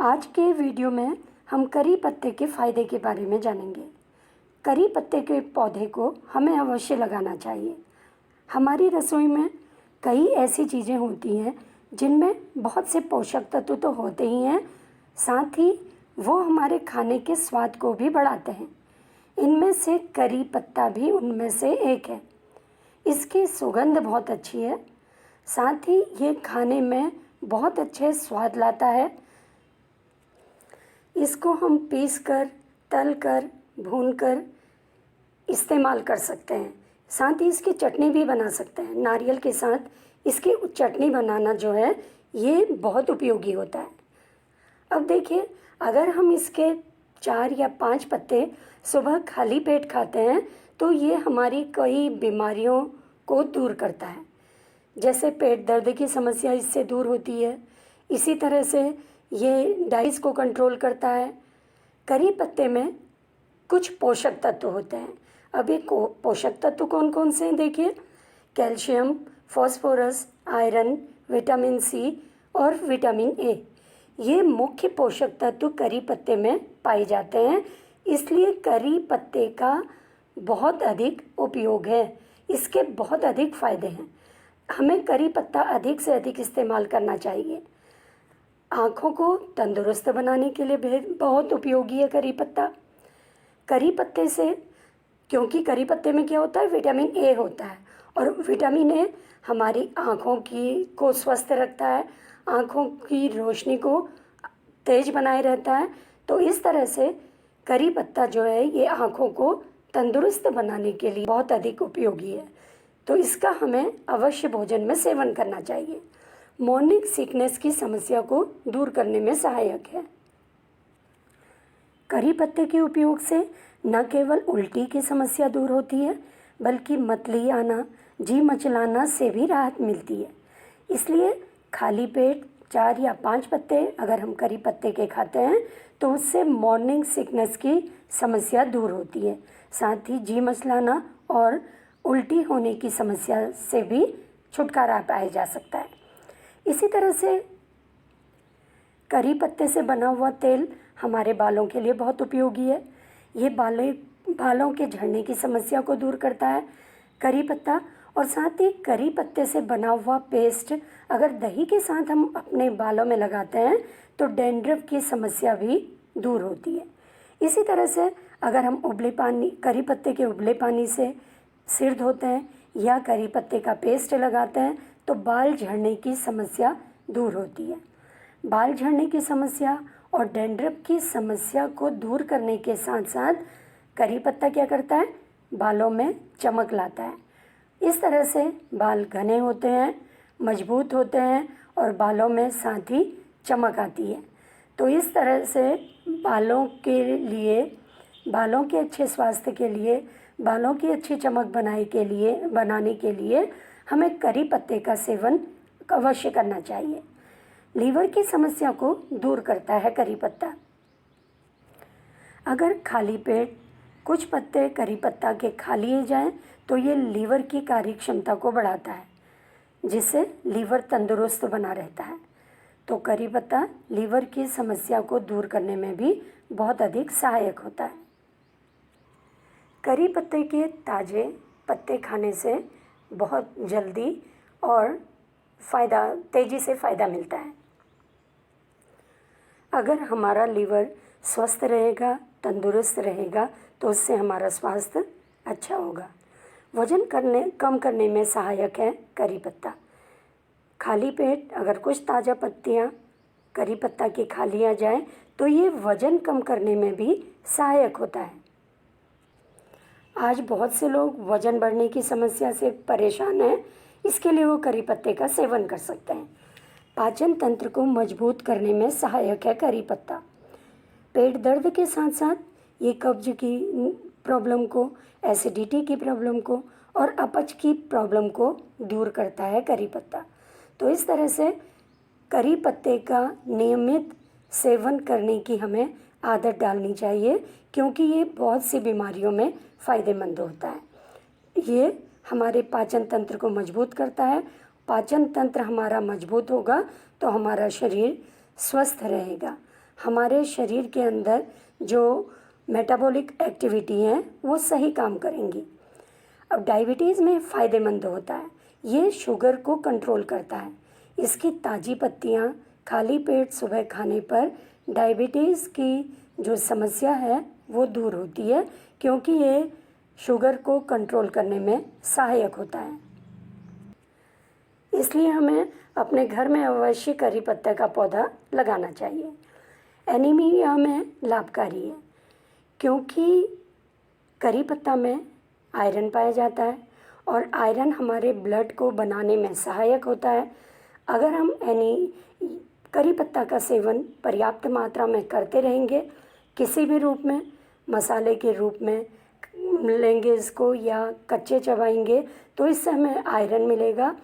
आज के वीडियो में हम करी पत्ते के फ़ायदे के बारे में जानेंगे। करी पत्ते के पौधे को हमें अवश्य लगाना चाहिए। हमारी रसोई में कई ऐसी चीज़ें होती हैं जिनमें बहुत से पोषक तत्व तो होते ही हैं, साथ ही वो हमारे खाने के स्वाद को भी बढ़ाते हैं। इनमें से करी पत्ता भी उनमें से एक है। इसकी सुगंध बहुत अच्छी है, साथ ही ये खाने में बहुत अच्छे स्वाद लाता है। इसको हम पीसकर, तलकर, भूनकर इस्तेमाल कर सकते हैं। साथ ही इसकी चटनी भी बना सकते हैं। नारियल के साथ इसकी चटनी बनाना जो है ये बहुत उपयोगी होता है। अब देखिए, अगर हम इसके 4 या 5 पत्ते सुबह खाली पेट खाते हैं तो ये हमारी कई बीमारियों को दूर करता है। जैसे पेट दर्द की समस्या इससे दूर होती है। इसी तरह से ये डायबिटीज़ को कंट्रोल करता है। करी पत्ते में कुछ पोषक तत्व होते हैं। अब ये पोषक तत्व कौन कौन से हैं देखिए, calcium, phosphorus, iron, vitamin C और विटामिन ए। ये मुख्य पोषक तत्व करी पत्ते में पाए जाते हैं, इसलिए करी पत्ते का बहुत अधिक उपयोग है। इसके बहुत अधिक फ़ायदे हैं। हमें करी पत्ता अधिक से अधिक इस्तेमाल करना चाहिए। आँखों को तंदुरुस्त बनाने के लिए बहुत उपयोगी है करी पत्ता। करी पत्ते से, क्योंकि करी पत्ते में क्या होता है, विटामिन ए होता है, और विटामिन ए हमारी आँखों को स्वस्थ रखता है, आँखों की रोशनी को तेज बनाए रहता है। तो इस तरह से करी पत्ता जो है ये आँखों को तंदुरुस्त बनाने के लिए बहुत अधिक उपयोगी है। तो इसका हमें अवश्य भोजन में सेवन करना चाहिए। मॉर्निंग सिकनेस की समस्या को दूर करने में सहायक है। करी पत्ते के उपयोग से न केवल उल्टी की समस्या दूर होती है, बल्कि मतली आना, जी मचलाना से भी राहत मिलती है। इसलिए खाली पेट 4 या 5 पत्ते अगर हम करी पत्ते के खाते हैं तो उससे मॉर्निंग सिकनेस की समस्या दूर होती है। साथ ही जी मचलाना और उल्टी होने की समस्या से भी छुटकारा पाया जा सकता है। इसी तरह से करी पत्ते से बना हुआ तेल हमारे बालों के लिए बहुत उपयोगी है। ये बालों के झड़ने की समस्या को दूर करता है करी पत्ता। और साथ ही करी पत्ते से बना हुआ पेस्ट अगर दही के साथ हम अपने बालों में लगाते हैं तो डैंड्रफ की समस्या भी दूर होती है। इसी तरह से अगर हम करी पत्ते के उबले पानी से सिर धोते हैं या करी पत्ते का पेस्ट लगाते हैं तो बाल झड़ने की समस्या दूर होती है। बाल झड़ने की समस्या और डैंड्रफ की समस्या को दूर करने के साथ साथ करी पत्ता क्या करता है, बालों में चमक लाता है। इस तरह से बाल घने होते हैं, मजबूत होते हैं और बालों में साथ ही चमक आती है। तो इस तरह से बालों के अच्छे स्वास्थ्य के लिए, बालों की अच्छी चमक बनाने के लिए हमें करी पत्ते का सेवन अवश्य करना चाहिए। लीवर की समस्या को दूर करता है करी पत्ता। अगर खाली पेट कुछ पत्ते करी पत्ता के खा लिए जाएं तो ये लीवर की कार्य क्षमता को बढ़ाता है, जिससे लीवर तंदुरुस्त बना रहता है। तो करी पत्ता लीवर की समस्या को दूर करने में भी बहुत अधिक सहायक होता है। करी पत्ते के ताज़े पत्ते खाने से बहुत जल्दी और तेज़ी से फ़ायदा मिलता है। अगर हमारा लीवर स्वस्थ रहेगा, तंदुरुस्त रहेगा तो उससे हमारा स्वास्थ्य अच्छा होगा। वज़न कम करने में सहायक है करी पत्ता। खाली पेट अगर कुछ ताज़ा पत्तियाँ करी पत्ता की खा लिया जाए तो ये वज़न कम करने में भी सहायक होता है। आज बहुत से लोग वज़न बढ़ने की समस्या से परेशान हैं, इसके लिए वो करी पत्ते का सेवन कर सकते हैं। पाचन तंत्र को मजबूत करने में सहायक है करी पत्ता। पेट दर्द के साथ साथ ये कब्ज की प्रॉब्लम को, एसिडिटी की प्रॉब्लम को और अपच की प्रॉब्लम को दूर करता है करी पत्ता। तो इस तरह से करी पत्ते का नियमित सेवन करने की हमें आदत डालनी चाहिए, क्योंकि ये बहुत सी बीमारियों में फ़ायदेमंद होता है। ये हमारे पाचन तंत्र को मजबूत करता है। पाचन तंत्र हमारा मजबूत होगा तो हमारा शरीर स्वस्थ रहेगा, हमारे शरीर के अंदर जो मेटाबॉलिक एक्टिविटी हैं वो सही काम करेंगी। अब डायबिटीज़ में फ़ायदेमंद होता है, ये शुगर को कंट्रोल करता है। इसकी ताज़ी पत्तियाँ खाली पेट सुबह खाने पर डायबिटीज़ की जो समस्या है वो दूर होती है, क्योंकि ये शुगर को कंट्रोल करने में सहायक होता है। इसलिए हमें अपने घर में अवश्य करी पत्ते का पौधा लगाना चाहिए। एनीमिया में लाभकारी है, क्योंकि करी पत्ता में आयरन पाया जाता है और आयरन हमारे ब्लड को बनाने में सहायक होता है। अगर हम करी पत्ता का सेवन पर्याप्त मात्रा में करते रहेंगे, किसी भी रूप में, मसाले के रूप में लेंगे इसको या कच्चे चबाएंगे, तो इससे हमें आयरन मिलेगा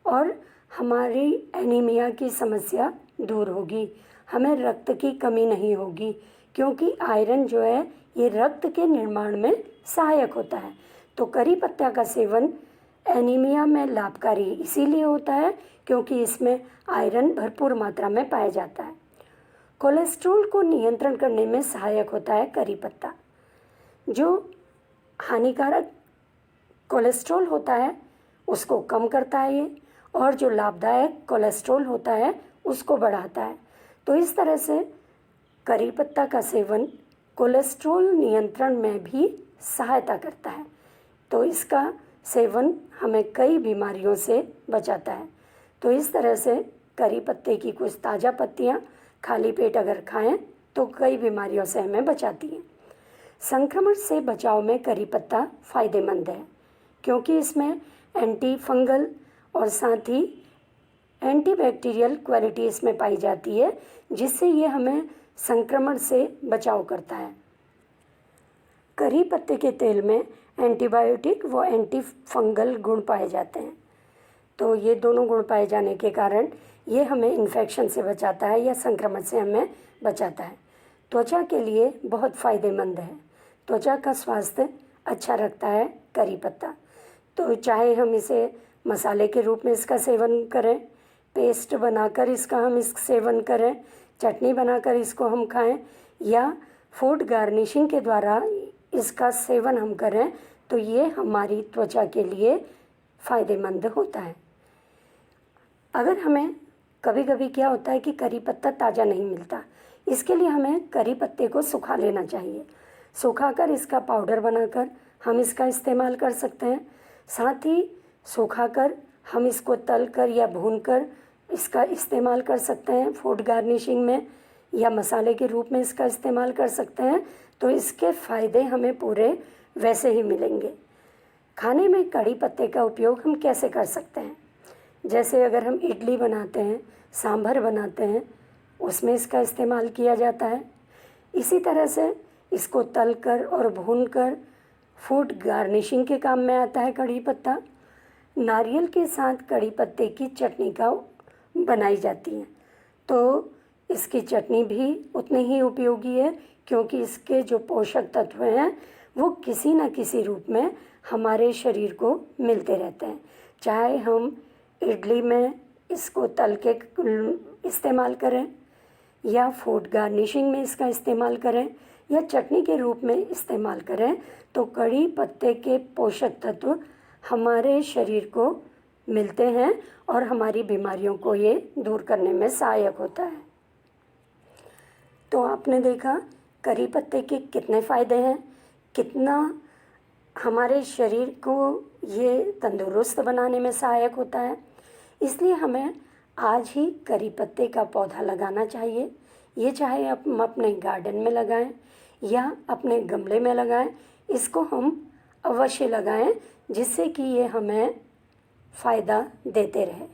और हमारी एनीमिया की समस्या दूर होगी। हमें रक्त की कमी नहीं होगी, क्योंकि आयरन जो है ये रक्त के निर्माण में सहायक होता है। तो करी पत्ता का सेवन एनीमिया में लाभकारी इसीलिए होता है क्योंकि इसमें आयरन भरपूर मात्रा में पाया जाता है। कोलेस्ट्रॉल को नियंत्रण करने में सहायक होता है करी पत्ता। जो हानिकारक कोलेस्ट्रॉल होता है उसको कम करता है ये, और जो लाभदायक कोलेस्ट्रॉल होता है उसको बढ़ाता है। तो इस तरह से करी पत्ता का सेवन कोलेस्ट्रॉल नियंत्रण में भी सहायता करता है। तो इसका सेवन हमें कई बीमारियों से बचाता है। तो इस तरह से करी पत्ते की कुछ ताज़ा पत्तियाँ खाली पेट अगर खाएं तो कई बीमारियों से हमें बचाती हैं। संक्रमण से बचाव में करी पत्ता फ़ायदेमंद है, क्योंकि इसमें एंटी फंगल और साथ ही एंटीबैक्टीरियल क्वालिटी इसमें पाई जाती है, जिससे ये हमें संक्रमण से बचाव करता है। करी पत्ते के तेल में एंटीबायोटिक व एंटी फंगल गुण पाए जाते हैं। तो ये दोनों गुण पाए जाने के कारण ये हमें इन्फेक्शन से बचाता है या संक्रमण से हमें बचाता है। त्वचा के लिए बहुत फ़ायदेमंद है, त्वचा का स्वास्थ्य अच्छा रखता है करी पत्ता। तो चाहे हम इसे मसाले के रूप में इसका सेवन करें, पेस्ट बनाकर इसका हम इस सेवन करें, चटनी बनाकर इसको हम खाएं, या फूड गार्निशिंग के द्वारा इसका सेवन हम करें, तो ये हमारी त्वचा के लिए फ़ायदेमंद होता है। अगर हमें कभी कभी क्या होता है कि करी पत्ता ताज़ा नहीं मिलता, इसके लिए हमें करी पत्ते को सुखा लेना चाहिए। सुखाकर इसका पाउडर बनाकर हम इसका इस्तेमाल कर सकते हैं। साथ ही सुखाकर हम इसको तलकर या भूनकर इसका इस्तेमाल कर सकते हैं फूड गार्निशिंग में, या मसाले के रूप में इसका इस्तेमाल कर सकते हैं। तो इसके फ़ायदे हमें पूरे वैसे ही मिलेंगे। खाने में कड़ी पत्ते का उपयोग हम कैसे कर सकते हैं? जैसे अगर हम इडली बनाते हैं, सांभर बनाते हैं, उसमें इसका इस्तेमाल किया जाता है। इसी तरह से इसको तलकर और भूनकर फूड गार्निशिंग के काम में आता है कड़ी पत्ता। नारियल के साथ कड़ी पत्ते की चटनी का बनाई जाती है, तो इसकी चटनी भी उतनी ही उपयोगी है, क्योंकि इसके जो पोषक तत्व हैं वो किसी न किसी रूप में हमारे शरीर को मिलते रहते हैं। चाहे हम इडली में इसको तल के इस्तेमाल करें, या फूड गार्निशिंग में इसका इस्तेमाल करें, या चटनी के रूप में इस्तेमाल करें, तो कड़ी पत्ते के पोषक तत्व हमारे शरीर को मिलते हैं और हमारी बीमारियों को ये दूर करने में सहायक होता है। तो आपने देखा करी पत्ते के कितने फ़ायदे हैं, कितना हमारे शरीर को ये तंदुरुस्त बनाने में सहायक होता है। इसलिए हमें आज ही करी पत्ते का पौधा लगाना चाहिए। ये चाहे हम अपने गार्डन में लगाएं या अपने गमले में लगाएं, इसको हम अवश्य लगाएं, जिससे कि ये हमें फ़ायदा देते रहे।